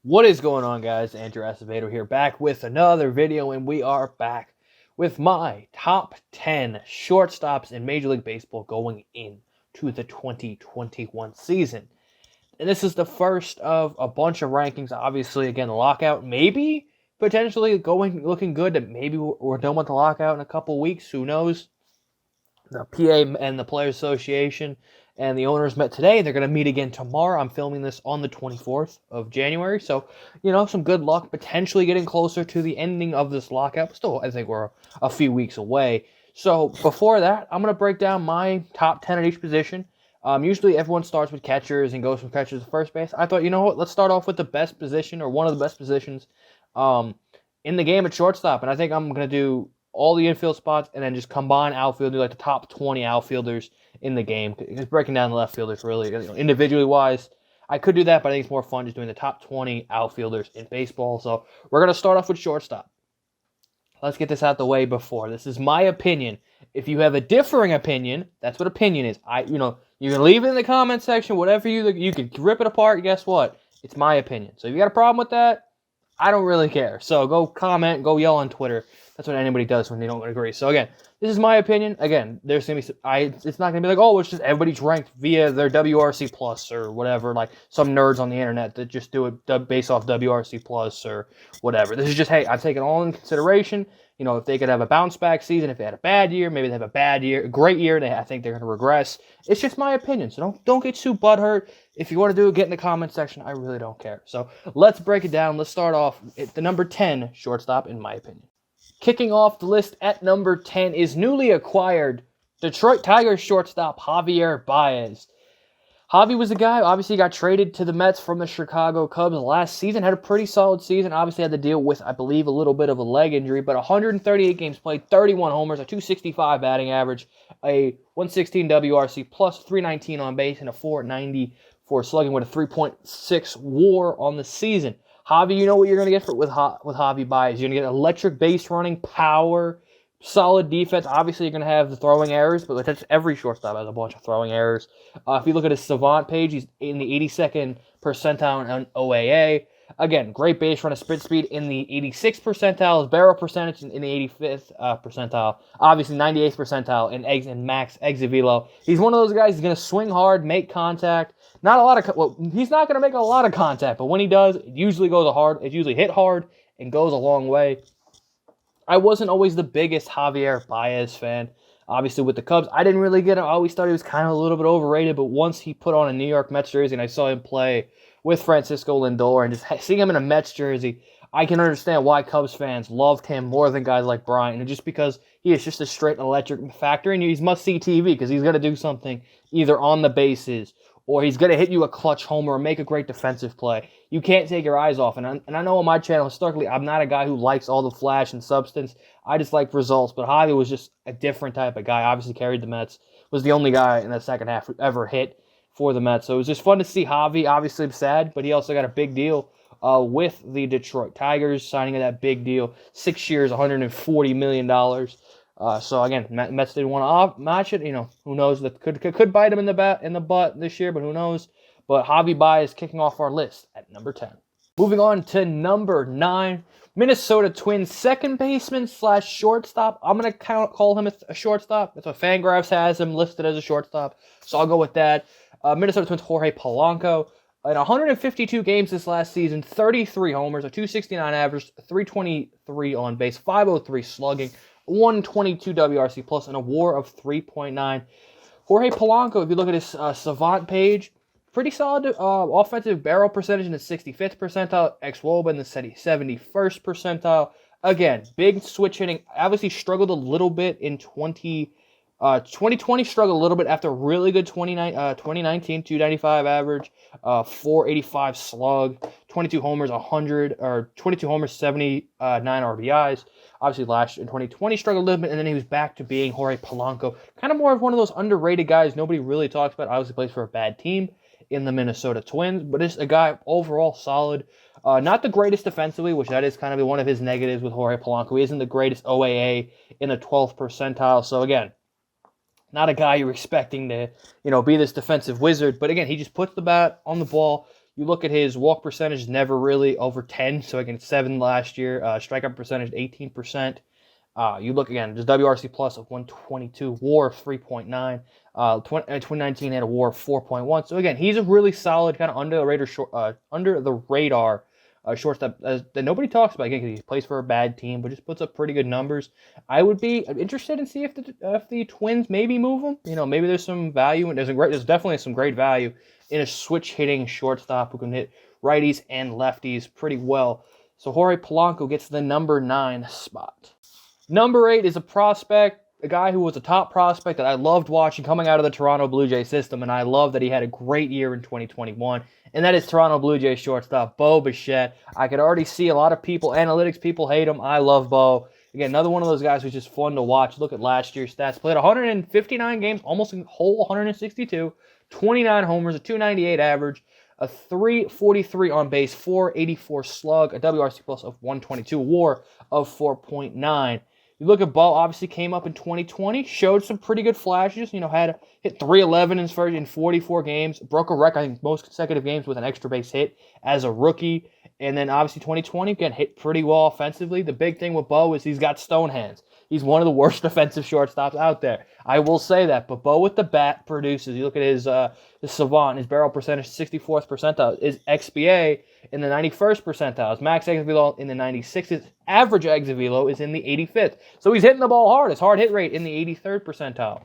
What is going on, guys? Andrew Acevedo here, back with another video, and we are back with my top 10 shortstops in Major League Baseball going into the 2021 season. And this is the first of a bunch of rankings. Obviously, again, the lockout maybe potentially looking good. That maybe we're done with the lockout in a couple weeks. Who knows? The PA and the Players Association and the owners met today. They're going to meet again tomorrow. I'm filming this on the 24th of January. So, some good luck potentially getting closer to the ending of this lockout. Still, I think we're a few weeks away. So, before that, I'm going to break down my top 10 at each position. Usually, everyone starts with catchers and goes from catchers to first base. I thought, you know what? Let's start off with the best position or one of the best positions in the game at shortstop. And I think I'm going to do all the infield spots, and then just combine outfield, do like the top 20 outfielders in the game. Just breaking down the left fielders really, individually wise. I could do that, but I think it's more fun just doing the top 20 outfielders in baseball. So we're going to start off with shortstop. Let's get this out the way before. This is my opinion. If you have a differing opinion, that's what opinion is. You can leave it in the comment section, whatever you can rip it apart. Guess what? It's my opinion. So if you got a problem with that, I don't really care. So go comment, go yell on Twitter. That's what anybody does when they don't agree. So again, this is my opinion. Again, there's gonna be it's not gonna be like, oh, it's just everybody's ranked via their WRC plus or whatever, like some nerds on the internet that just do it based off WRC plus or whatever. This is just, hey, I take it all in consideration. If they could have a bounce back season, if they had a bad year, maybe they have a bad year, a great year, I think they're gonna regress. It's just my opinion. So don't get too butthurt. If you want to do it, get in the comment section. I really don't care. So let's break it down. Let's start off at the number 10 shortstop, in my opinion. Kicking off the list at number 10 is newly acquired Detroit Tigers shortstop Javier Baez. Javi was a guy, obviously got traded to the Mets from the Chicago Cubs last season, had a pretty solid season, obviously had to deal with, I believe, a little bit of a leg injury, but 138 games played, 31 homers, a 265 batting average, a 116 WRC plus, 319 on base, and a 494 slugging with a 3.6 WAR on the season. Javi, you know what you're going to get with Javi Baez. You're going to get electric base running, power, solid defense. Obviously, you're going to have the throwing errors, but that's every shortstop has a bunch of throwing errors. If you look at his Savant page, he's in the 82nd percentile in OAA. Again, great base running, sprint speed in the 86th percentile, his barrel percentage in the 85th percentile. Obviously, 98th percentile in max exit velo. He's one of those guys who's going to swing hard, make contact. He's not going to make a lot of contact, but when he does, it usually goes hard. It usually hit hard and goes a long way. I wasn't always the biggest Javier Baez fan. Obviously, with the Cubs, I didn't really get him. I always thought he was kind of a little bit overrated, but once he put on a New York Mets jersey and I saw him play with Francisco Lindor and just seeing him in a Mets jersey, I can understand why Cubs fans loved him more than guys like Bryant, and just because he is just a straight electric factor, and he's must-see TV because he's going to do something either on the bases or he's going to hit you a clutch homer or make a great defensive play. You can't take your eyes off. And I know on my channel, historically, I'm not a guy who likes all the flash and substance. I just like results. But Javi was just a different type of guy. Obviously carried the Mets. Was the only guy in the second half who ever hit for the Mets. So it was just fun to see Javi. Obviously, I'm sad, but he also got a big deal with the Detroit Tigers, signing that big deal. 6 years, $140 million. So again, Mets didn't want to match it. Who knows? That could bite him in the butt this year, but who knows? But Javi Baez kicking off our list at number 10. Moving on to number 9, Minnesota Twins second baseman / shortstop. I'm gonna call him a shortstop. That's what Fangraphs has him listed as a shortstop, so I'll go with that. Minnesota Twins Jorge Polanco. In 152 games this last season, 33 homers, a 269 average, 323 on base, 503 slugging, 122 WRC plus, and a WAR of 3.9. Jorge Polanco, if you look at his Savant page, pretty solid offensive barrel percentage in the 65th percentile, ex-Woba in the 71st percentile. Again, big switch hitting. Obviously struggled a little bit in 2020, struggled a little bit after a really good 2019, 295 average, 485 slug, 22 homers, 79 RBIs. Obviously, last year in 2020 struggled a little bit, and then he was back to being Jorge Polanco. Kind of more of one of those underrated guys nobody really talks about. Obviously plays for a bad team in the Minnesota Twins, but is a guy overall solid. Not the greatest defensively, which that is kind of one of his negatives with Jorge Polanco. He isn't the greatest OAA in the 12th percentile. So again, not a guy you're expecting to, be this defensive wizard. But again, he just puts the bat on the ball, You look at his walk percentage, never really over 10. So again, 7 last year. Strikeout percentage, 18%. You look again, just WRC plus of 122, WAR of 3.9. 2019 had a WAR of 4.1. So again, he's a really solid kind of under the radar shortstop that nobody talks about again because he plays for a bad team, but just puts up pretty good numbers. I would be interested in see if the Twins maybe move him. Maybe there's some value and there's definitely some great value in a switch hitting shortstop who can hit righties and lefties pretty well. So Jorge Polanco gets the number 9 spot. Number 8 is a prospect, a guy who was a top prospect that I loved watching coming out of the Toronto Blue Jays system, and I love that he had a great year in 2021, and that is Toronto Blue Jays shortstop Bo Bichette. I could already see a lot of analytics people hate him. I love Bo. Again, another one of those guys who's just fun to watch. Look at last year's stats. Played 159 games, almost a whole 162, 29 homers, a 298 average, a 343 on base, 484 slug, a WRC plus of 122, WAR of 4.9. You look at Bo, obviously came up in 2020, showed some pretty good flashes, had hit 311 in 44 games, broke a record, I think, most consecutive games with an extra base hit as a rookie. And then obviously 2020, again, hit pretty well offensively. The big thing with Bo is he's got stone hands. He's one of the worst defensive shortstops out there. I will say that. But Bo with the bat produces. You look at his savant, his barrel percentage, 64th percentile. His XBA in the 91st percentile. His max exit velo in the 96th. His average exit velo is in the 85th. So he's hitting the ball hard. His hard hit rate in the 83rd percentile.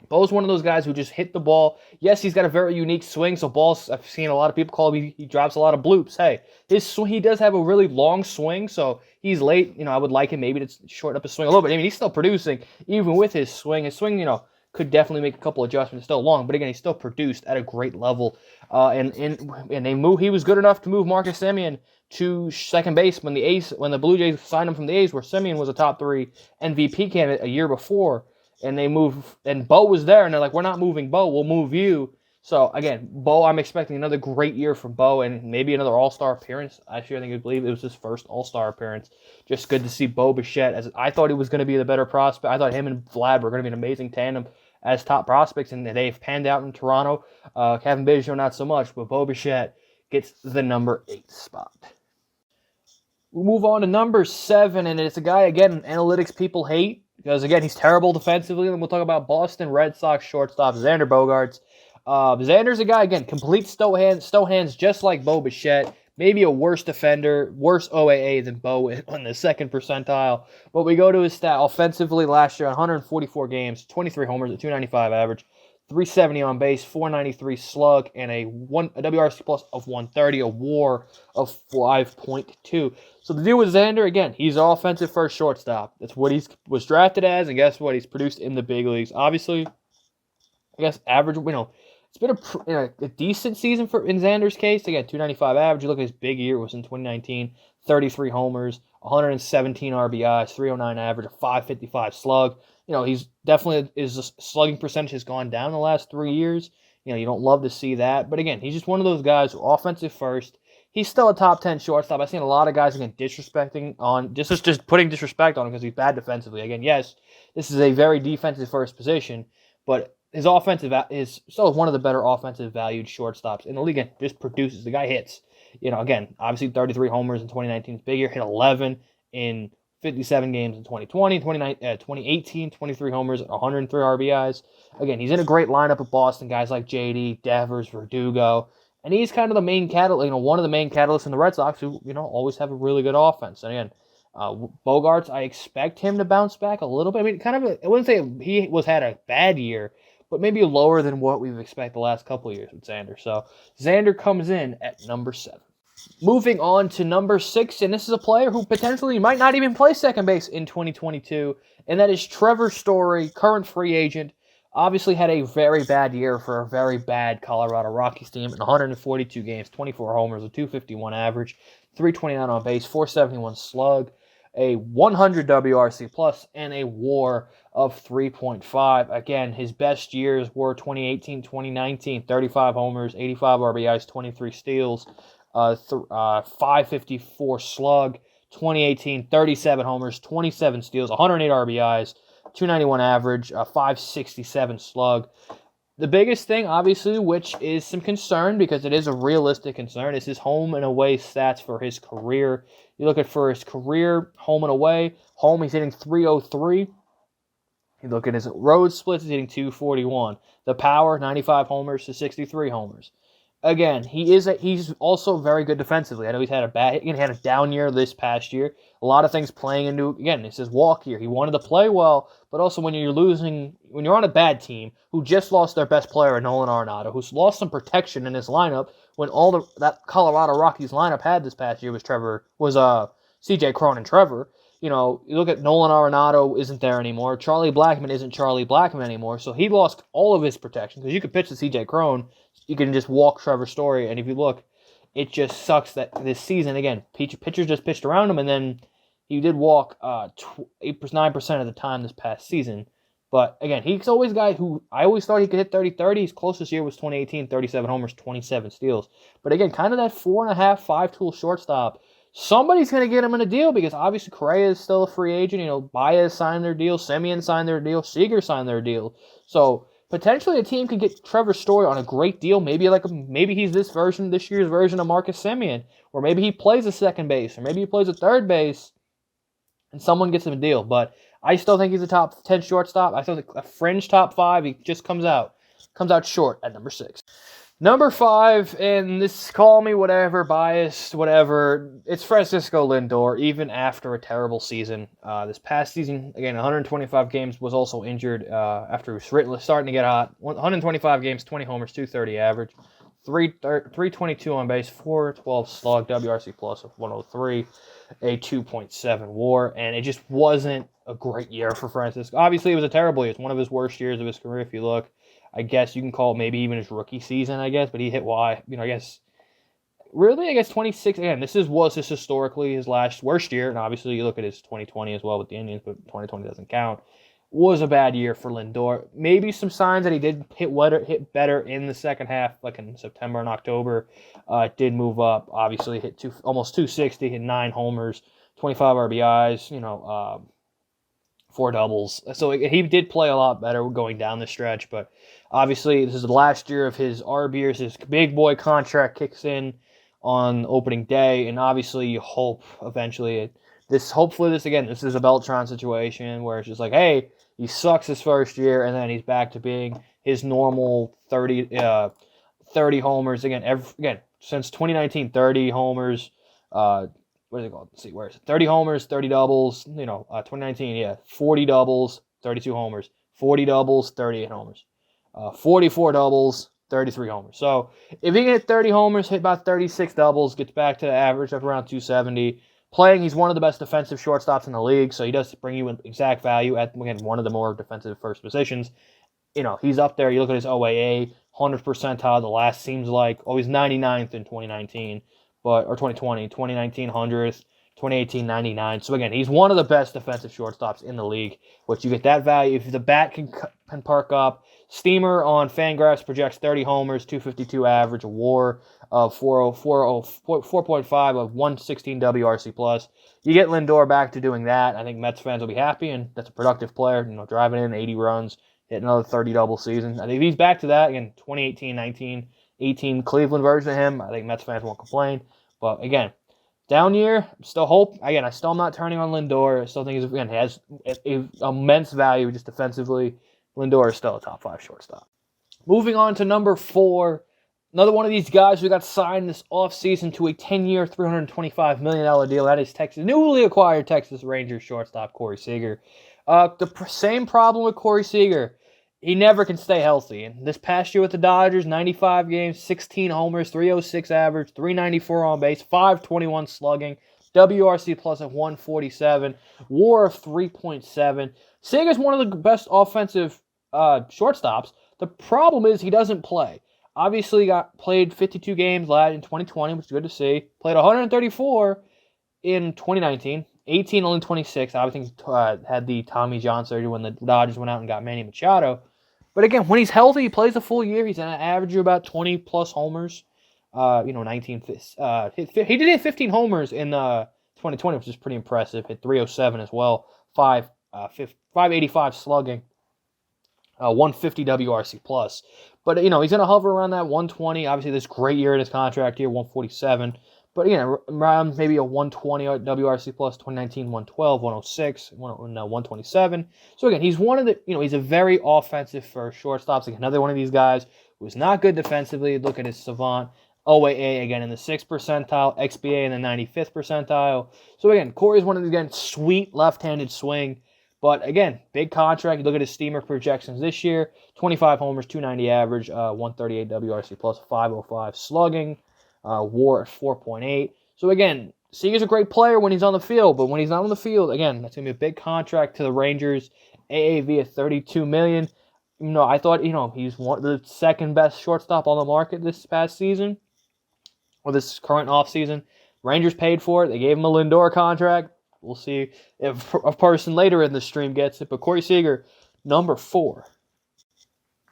Bo's one of those guys who just hit the ball. Yes, he's got a very unique swing, so balls, I've seen a lot of people call him, he drops a lot of bloops. Hey, he does have a really long swing, so he's late. I would like him maybe to shorten up his swing a little bit. I mean, he's still producing, even with his swing. His swing, could definitely make a couple adjustments. It's still long, but again, he still produced at a great level. And he was good enough to move Marcus Semien to second base when the Blue Jays signed him from the A's, where Semien was a top 3 MVP candidate a year before. And Bo was there, and they're like, we're not moving Bo, we'll move you. So, again, Bo, I'm expecting another great year from Bo, and maybe another all-star appearance. Actually, I believe it was his first all-star appearance. Just good to see Bo Bichette. As I thought he was going to be the better prospect. I thought him and Vlad were going to be an amazing tandem as top prospects, and they've panned out in Toronto. Kevin Biggio, not so much, but Bo Bichette gets the number 8 spot. We'll move on to number 7, and it's a guy, again, analytics people hate. Because, again, he's terrible defensively. And we'll talk about Boston Red Sox shortstop Xander Bogaerts. Xander's a guy, again, complete stow hands just like Bo Bichette. Maybe a worse defender, worse OAA than Bo on the second percentile. But we go to his stat offensively last year, 144 games, 23 homers, a 295 average, 370 on base, 493 slug, and a WRC plus of 130, a WAR of 5.2. So the deal with Xander, again, he's an offensive first shortstop. That's what he was drafted as, and guess what? He's produced in the big leagues. Obviously, I guess average, it's been a decent season in Xander's case. Again, 295 average. You look at his big year, it was in 2019, 33 homers, 117 RBIs, 309 average, a 555 slug. He's definitely, his slugging percentage has gone down the last 3 years. You don't love to see that. But again, he's just one of those guys who offensive first. He's still a top 10 shortstop. I've seen a lot of guys, again, just putting disrespect on him because he's bad defensively. Again, yes, this is a very defensive first position, but his offensive is still one of the better offensive valued shortstops in the league. Again, just produces. The guy hits. Again, obviously 33 homers in 2019 is big year. Hit 11 in 57 games in 2020, 2018, 23 homers, 103 RBIs. Again, he's in a great lineup at Boston. Guys like JD, Devers, Verdugo. And he's kind of the main catalyst, one of the main catalysts in the Red Sox who, always have a really good offense. And again, Bogaerts, I expect him to bounce back a little bit. I mean, I wouldn't say he had a bad year, but maybe lower than what we've expected the last couple of years with Xander. So Xander comes in at number 7. Moving on to number 6, and this is a player who potentially might not even play second base in 2022, and that is Trevor Story, current free agent. Obviously had a very bad year for a very bad Colorado Rockies team in 142 games, 24 homers, a 251 average, 329 on base, 471 slug, a 100 WRC plus, and a WAR of 3.5. Again, his best years were 2018, 2019, 35 homers, 85 RBIs, 23 steals, 554 slug. 2018, 37 homers, 27 steals, 108 RBIs, 291 average, 567 slug. The biggest thing, obviously, which is some concern because it is a realistic concern, is his home and away stats for his career. You look at for his career, home and away. Home, he's hitting 303. You look at his road splits, he's hitting 241. The power, 95 homers to 63 homers. Again, he's also very good defensively. I know he had a down year this past year. A lot of things playing into, again, it's his walk year. He wanted to play well, but also when you're on a bad team who just lost their best player, Nolan Arenado, who's lost some protection in his lineup when that Colorado Rockies lineup had this past year was CJ Cron and Trevor. You look at Nolan Arenado isn't there anymore. Charlie Blackmon isn't Charlie Blackmon anymore, so he lost all of his protection because you could pitch to CJ Cron, you can just walk Trevor Story, and if you look, it just sucks that this season, again, pitchers just pitched around him, and then he did walk 9% of the time this past season. But again, he's always a guy who I always thought he could hit 30-30. His closest year was 2018, 37 homers, 27 steals. But again, kind of that 4.5, 5-tool shortstop. Somebody's going to get him in a deal because obviously Correa is still a free agent. Baez signed their deal, Semien signed their deal, Seager signed their deal. So potentially a team could get Trevor Story on a great deal. Maybe he's this year's version of Marcus Semien, or maybe he plays a second base, or maybe he plays a third base, and someone gets him a deal. But I still think he's a top 10 shortstop. I still think a fringe top 5. He just comes out short at number 6. Number 5, and this, call me whatever, biased, whatever, it's Francisco Lindor, even after a terrible season. This past season, again, 125 games, was also injured after he was starting to get hot. 125 games, 20 homers, 230 average, 322 on base, 412 slug, WRC plus of 103, a 2.7 WAR, and it just wasn't a great year for Francisco. Obviously, it was a terrible year. It's one of his worst years of his career, if you look. I guess you can call it maybe even his rookie season, but he hit I guess 26. Again, this was historically his last worst year, and obviously you look at his 2020 as well with the Indians, but 2020 doesn't count. Was a bad year for Lindor. Maybe some signs that he did hit better in the second half, like in September and October. It did move up. Obviously, hit almost 260, hit 9 homers, 25 RBIs. 4 doubles. So he did play a lot better going down the stretch, but obviously this is the last year of his ARB years. His big boy contract kicks in on opening day, and obviously you hope eventually this is a Beltran situation where it's just like, hey, he sucks his first year, and then he's back to being his normal 30 homers again since 2019, 30 homers. What is it called? Let's see, where is it? 30 homers, 30 doubles. 2019, 40 doubles, 32 homers. 40 doubles, 38 homers. 44 doubles, 33 homers. So if he can hit 30 homers, hit about 36 doubles, gets back to the average of around 270. Playing, he's one of the best defensive shortstops in the league, so he does bring you an exact value at, again, one of the more defensive first positions. He's up there. You look at his OAA, 100th percentile. The last seems like, he's 99th in 2019. Or 2020, 2019 100th, 2018 99. So again, he's one of the best defensive shortstops in the league. Which you get that value if the bat can perk up. Steamer on Fangraphs projects 30 homers, 252 average, a WAR of 4.5 of 116 WRC plus. You get Lindor back to doing that. I think Mets fans will be happy, and that's a productive player. Driving in 80 runs, hit another 30 double season. I think if he's back to that again, 2018, 19. 18 Cleveland version of him, I think Mets fans won't complain. But again, down year, still hope. Again, I still am not turning on Lindor. I still think he has immense value just defensively. Lindor is still a top 5 shortstop. Moving on to number 4, another one of these guys who got signed this offseason to a 10-year, $325 million deal. That is newly acquired Texas Rangers shortstop Corey Seager. The same problem with Corey Seager. He never can stay healthy. And this past year with the Dodgers, 95 games, 16 homers, 306 average, 394 on base, 521 slugging, WRC plus of 147, WAR of 3.7. Seager's one of the best offensive shortstops. The problem is he doesn't play. Obviously, played 52 games in 2020, which is good to see. Played 134 in 2019. 18, only 26. I think had the Tommy John surgery when the Dodgers went out and got Manny Machado. But again, when he's healthy, he plays a full year. He's an average of about 20-plus homers. 19. He did hit 15 homers in 2020, which is pretty impressive. Hit 307 as well. 585 slugging. 150 WRC plus. But, he's going to hover around that 120. Obviously, this great year in his contract here, 147. But, around maybe a 120 WRC plus, 2019, 112, 106, 127. So, again, he's one of the, he's a very offensive for shortstops. Like another one of these guys who's not good defensively. Look at his savant. OAA, again, in the 6th percentile. XBA in the 95th percentile. So, again, Corey's one of these, again, sweet left-handed swing. But, again, big contract. You look at his steamer projections this year. 25 homers, 290 average, 138 WRC plus, 505 slugging, WAR at 4.8. So, again, Seager's a great player when he's on the field. But when he's not on the field, again, that's going to be a big contract to the Rangers. AAV at $32 million. I thought, he's the second best shortstop on the market this past season. Or this current offseason. Rangers paid for it. They gave him a Lindor contract. We'll see if a person later in the stream gets it. But Corey Seager, number 4.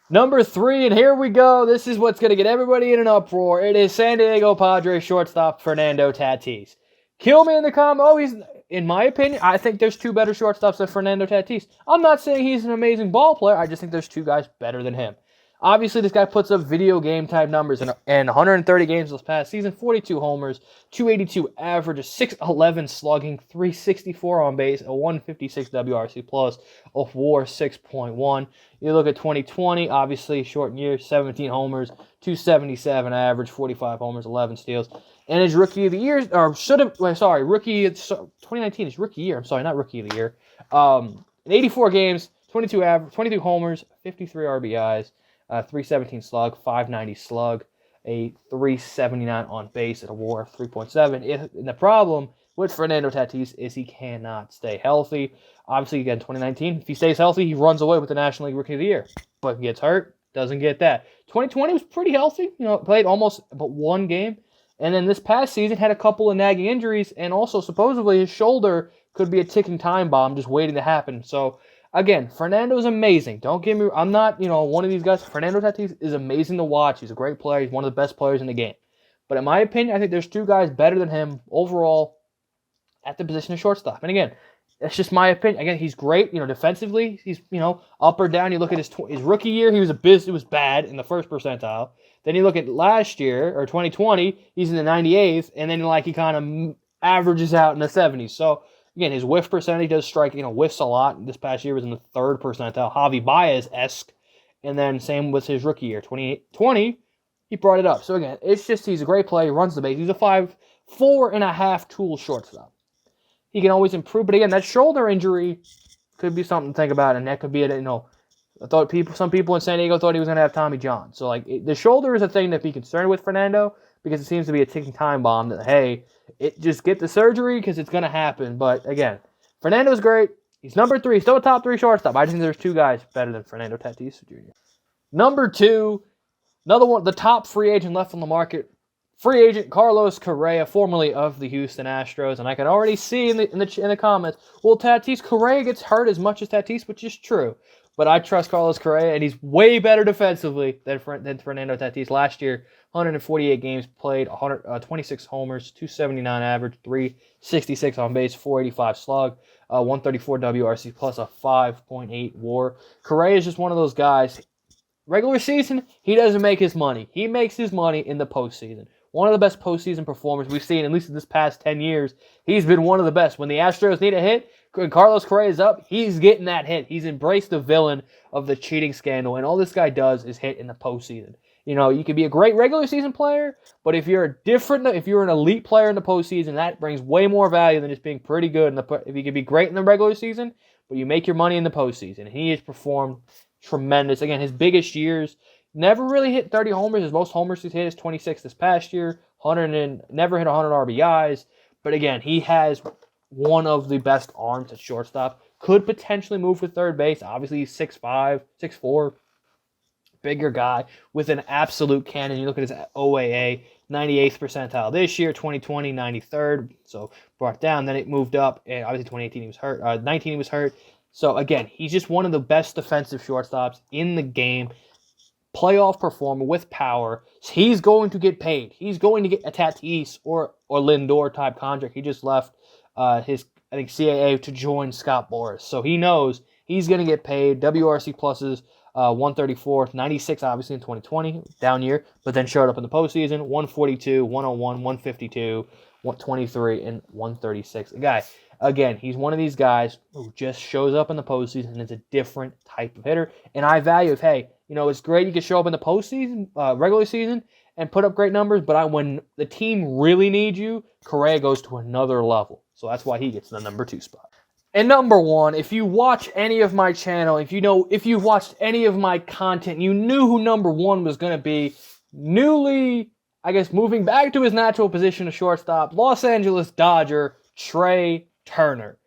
Number 3, and here we go. This is what's going to get everybody in an uproar. It is San Diego Padres shortstop Fernando Tatis. Kill me in the comment. Oh, in my opinion, I think there's 2 better shortstops than Fernando Tatis. I'm not saying he's an amazing ball player. I just think there's 2 guys better than him. Obviously, this guy puts up video game type numbers in 130 games this past season, 42 homers, 282 average, a 611 slugging, 364 on base, a 156 WRC plus, a WAR 6.1. You look at 2020, obviously short year, 17 homers, 277 average, 45 homers, 11 steals. And his rookie of the year, or should have, 2019 is rookie year. I'm sorry, not rookie of the year. In 84 games, 22 homers, 53 RBIs. 317 slug, 590 slug, a 379 on base at a WAR of 3.7. And the problem with Fernando Tatis is he cannot stay healthy. Obviously, again, 2019, if he stays healthy, he runs away with the National League Rookie of the Year. But he gets hurt, doesn't get that. 2020 was pretty healthy. Played almost but 1 game. And then this past season had a couple of nagging injuries, and also supposedly his shoulder could be a ticking time bomb just waiting to happen. So, again, Fernando's amazing. Don't get me wrong. I'm not, one of these guys. Fernando Tatis is amazing to watch. He's a great player. He's one of the best players in the game. But in my opinion, I think there's 2 guys better than him overall at the position of shortstop. And again, that's just my opinion. Again, he's great, defensively. He's, up or down. You look at his rookie year, it was bad in the 1st percentile. Then you look at last year, or 2020, he's in the 98th. And then, he kind of averages out in the 70s. So, again, his whiff percentage does strike, whiffs a lot. This past year was in the 3rd percentile, Javi Baez-esque. And then same with his rookie year, 2020, he brought it up. So again, it's just he's a great player. He runs the base. He's a 4.5 tool shortstop. He can always improve. But again, that shoulder injury could be something to think about. And that could be, I thought some people in San Diego thought he was going to have Tommy John. So the shoulder is a thing to be concerned with Fernando, because it seems to be a ticking time bomb that, hey, just get the surgery because it's going to happen. But, again, Fernando's great. He's number 3. Still a top 3 shortstop. I just think there's 2 guys better than Fernando Tatis Jr. Number 2, another one, the top free agent left on the market. Free agent Carlos Correa, formerly of the Houston Astros. And I can already see in the comments, well, Correa gets hurt as much as Tatis, which is true. But I trust Carlos Correa, and he's way better defensively than Fernando Tatis. Last year, 148 games played, 26 homers, 279 average, 366 on base, 485 slug, 134 WRC plus, a 5.8 WAR. Correa is just one of those guys. Regular season, he doesn't make his money. He makes his money in the postseason. One of the best postseason performers we've seen, at least in this past 10 years. He's been one of the best. When the Astros need a hit, when Carlos Correa is up, he's getting that hit. He's embraced the villain of the cheating scandal, and all this guy does is hit in the postseason. You can be a great regular season player, but if you're an elite player in the postseason, that brings way more value than just being pretty good. If you can be great in the regular season, but you make your money in the postseason. And he has performed tremendous. Again, his biggest years, never really hit 30 homers. His most homers he's hit is 26 this past year. Never hit 100 RBIs. But again, he has one of the best arms at shortstop. Could potentially move to third base. Obviously, he's 6'5", 6'4", bigger guy with an absolute cannon. You look at his OAA, 98th percentile this year, 2020, 93rd. So brought down. Then it moved up. And obviously, 2018 he was hurt. 19 he was hurt. So again, he's just one of the best defensive shortstops in the game. Playoff performer with power. He's going to get paid. He's going to get a Tatis or Lindor type contract. He just left his CAA to join Scott Boras. So he knows he's going to get paid. WRC pluses 134, 96 obviously in 2020, down year, but then showed up in the postseason, 142, 101, 152, 123, and 136. Guy, again, he's one of these guys who just shows up in the postseason and is a different type of hitter. And I value, hey, it's great you can show up in the postseason, regular season, and put up great numbers, but when the team really needs you, Correa goes to another level. So that's why he gets the number 2 spot. And number 1, if you watch any of my channel, if you've watched any of my content, you knew who number 1 was going to be. Newly, I guess, moving back to his natural position of shortstop, Los Angeles Dodger, Trea Turner.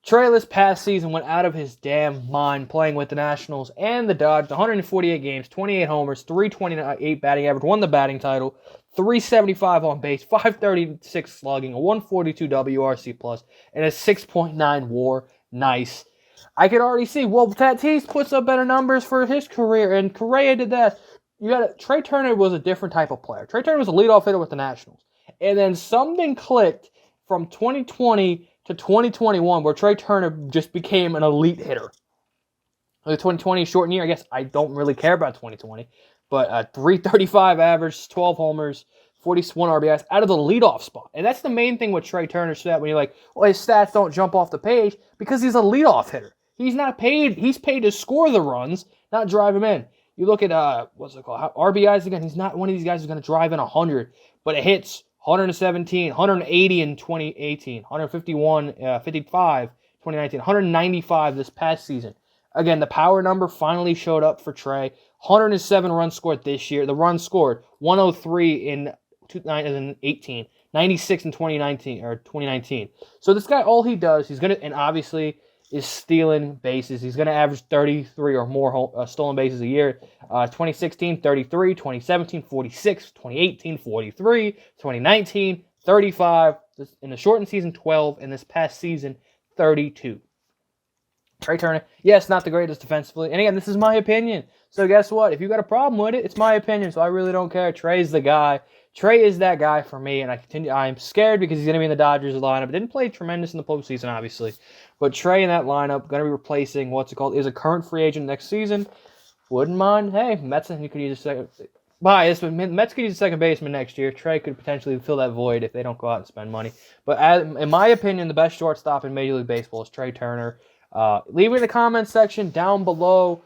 Trea this past season went out of his damn mind playing with the Nationals and the Dodgers. 148 games, 28 homers, 328 batting average, won the batting title, 375 on base, 536 slugging, a 142 WRC plus, and a 6.9 WAR. Nice. I could already see, Tatis puts up better numbers for his career, and Correa did that. Trea Turner was a different type of player. Trea Turner was a leadoff hitter with the Nationals. And then something clicked from 2020 to 2021 where Trea Turner just became an elite hitter. The 2020 shortened year, I guess I don't really care about 2020, but 335 average, 12 homers, 41 RBIs out of the leadoff spot. And that's the main thing with Trea Turner's stat when you're like, his stats don't jump off the page because he's a leadoff hitter. He's not paid. He's paid to score the runs, not drive them in. You look at, RBIs again, he's not one of these guys who's going to drive in 100, but it hits 117, 180 in 2018, 151, 55, 2019, 195 this past season. Again, the power number finally showed up for Trea. 107 runs scored this year. The runs scored 103 in 2018, 96 in 2019. So this guy, all he does, he's going to, and obviously is stealing bases. He's going to average 33 or more stolen bases a year. 2016, 33. 2017, 46. 2018, 43. 2019, 35. In the shortened season, 12. And this past season, 32. Trea Turner, yes, not the greatest defensively. And again, this is my opinion. So guess what? If you got a problem with it, it's my opinion. So I really don't care. Trea's the guy. Trea is that guy for me, and I'm scared because he's going to be in the Dodgers lineup. Didn't play tremendous in the postseason, obviously. But Trea in that lineup, going to be replacing, is a current free agent next season. Wouldn't mind. Hey, Mets, you could use a second. Bias, but Mets could use a second baseman next year. Trea could potentially fill that void if they don't go out and spend money. But in my opinion, the best shortstop in Major League Baseball is Trea Turner. Leave it in the comments section down below.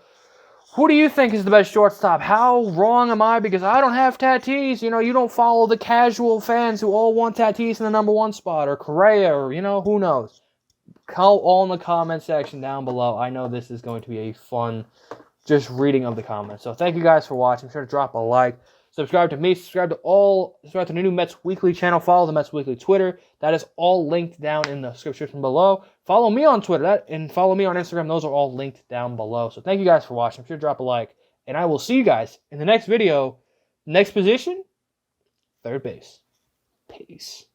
Who do you think is the best shortstop? How wrong am I? Because I don't have Tatis. You don't follow the casual fans who all want Tatis in the number 1 spot, or Correa, or, who knows. Call all in the comment section down below. I know this is going to be a fun just reading of the comments. So thank you guys for watching. Be sure to drop a like. Subscribe to me. Subscribe to the new Mets Weekly channel. Follow the Mets Weekly Twitter. That is all linked down in the description below. Follow me on Twitter and follow me on Instagram. Those are all linked down below. So thank you guys for watching. Be sure to drop a like. And I will see you guys in the next video. Next position, third base. Peace.